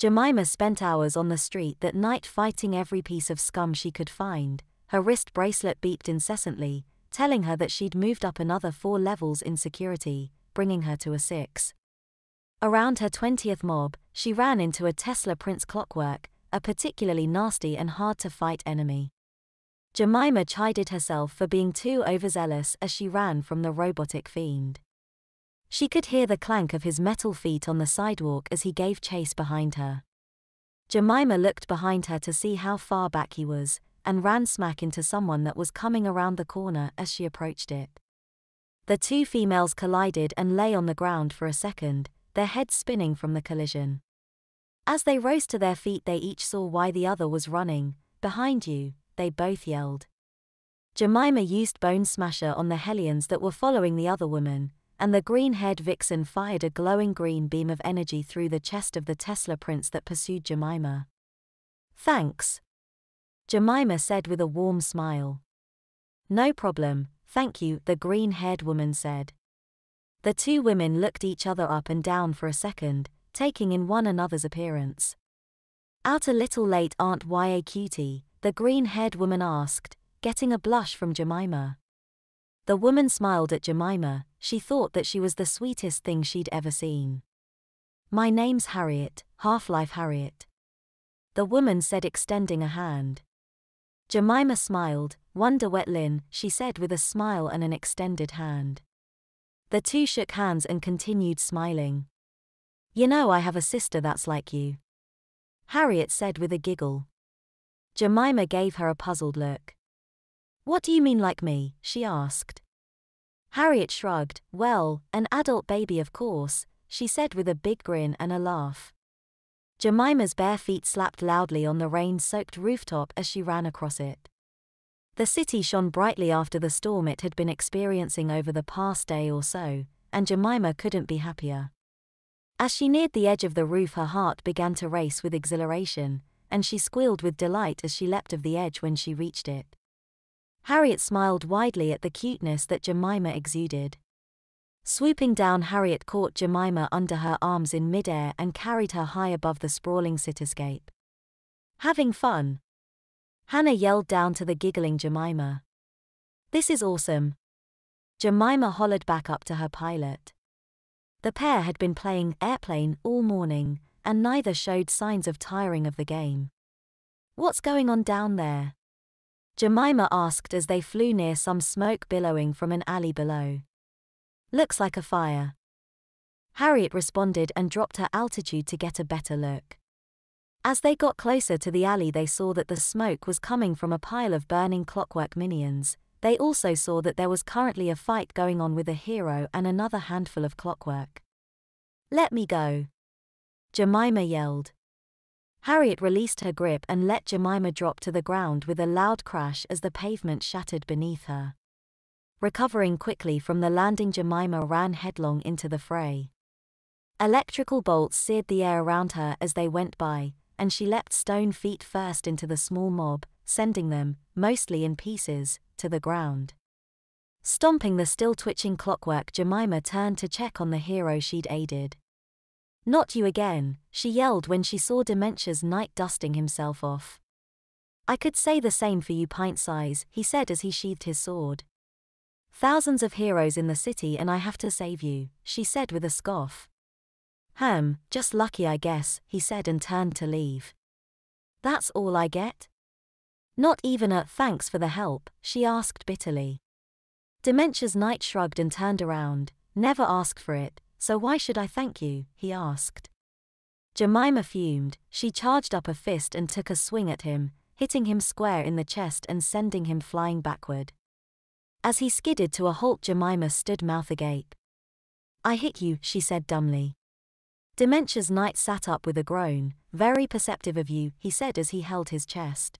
Jemima spent hours on the street that night fighting every piece of scum she could find. Her wrist bracelet beeped incessantly, telling her that she'd moved up another 4 levels in security, bringing her to a 6. Around her 20th mob, she ran into a Tesla Prince Clockwork, a particularly nasty and hard-to-fight enemy. Jemima chided herself for being too overzealous as she ran from the robotic fiend. She could hear the clank of his metal feet on the sidewalk as he gave chase behind her. Jemima looked behind her to see how far back he was, and ran smack into someone that was coming around the corner as she approached it. The 2 females collided and lay on the ground for a second, their heads spinning from the collision. As they rose to their feet, they each saw why the other was running. "Behind you," they both yelled. Jemima used Bone Smasher on the hellions that were following the other woman, and the green-haired vixen fired a glowing green beam of energy through the chest of the Tesla Prince that pursued Jemima. "Thanks," Jemima said with a warm smile. "No problem, thank you," the green-haired woman said. The 2 women looked each other up and down for a second, taking in one another's appearance. "Out a little late, aren't ya, cutie?" the green-haired woman asked, getting a blush from Jemima. The woman smiled at Jemima. She thought that she was the sweetest thing she'd ever seen. "My name's Harriet, Half-Life Harriet," the woman said, extending a hand. Jemima smiled. "Wonder Wet Lynn," she said with a smile and an extended hand. The 2 shook hands and continued smiling. "You know, I have a sister that's like you," Harriet said with a giggle. Jemima gave her a puzzled look. "What do you mean, like me?" she asked. Harriet shrugged. "Well, an adult baby, of course," she said with a big grin and a laugh. Jemima's bare feet slapped loudly on the rain-soaked rooftop as she ran across it. The city shone brightly after the storm it had been experiencing over the past day or so, and Jemima couldn't be happier. As she neared the edge of the roof, her heart began to race with exhilaration, and she squealed with delight as she leapt of the edge when she reached it. Harriet smiled widely at the cuteness that Jemima exuded. Swooping down, Harriet caught Jemima under her arms in midair and carried her high above the sprawling cityscape. "Having fun?" Hannah yelled down to the giggling Jemima. "This is awesome," Jemima hollered back up to her pilot. The pair had been playing airplane all morning, and neither showed signs of tiring of the game. "What's going on down there?" Jemima asked as they flew near some smoke billowing from an alley below. "Looks like a fire," Harriet responded and dropped her altitude to get a better look. As they got closer to the alley, they saw that the smoke was coming from a pile of burning clockwork minions. They also saw that there was currently a fight going on with a hero and another handful of clockwork. "Let me go," Jemima yelled. Harriet released her grip and let Jemima drop to the ground with a loud crash as the pavement shattered beneath her. Recovering quickly from the landing, Jemima ran headlong into the fray. Electrical bolts seared the air around her as they went by, and she leapt stone feet first into the small mob, sending them, mostly in pieces, to the ground. Stomping the still-twitching clockwork, Jemima turned to check on the hero she'd aided. "Not you again," she yelled when she saw Dementia's Knight dusting himself off. "I could say the same for you, pint-size," he said as he sheathed his sword. "Thousands of heroes in the city and I have to save you," she said with a scoff. Just lucky, I guess," he said and turned to leave. "That's all I get?" "Not even a thanks for the help?" she asked bitterly. Dementia's Knight shrugged and turned around. "Never asked for it, so why should I thank you?" he asked. Jemima fumed. She charged up a fist and took a swing at him, hitting him square in the chest and sending him flying backward. As he skidded to a halt, Jemima stood mouth agape. "I hit you," she said dumbly. Dementia's Knight sat up with a groan. "Very perceptive of you," he said as he held his chest.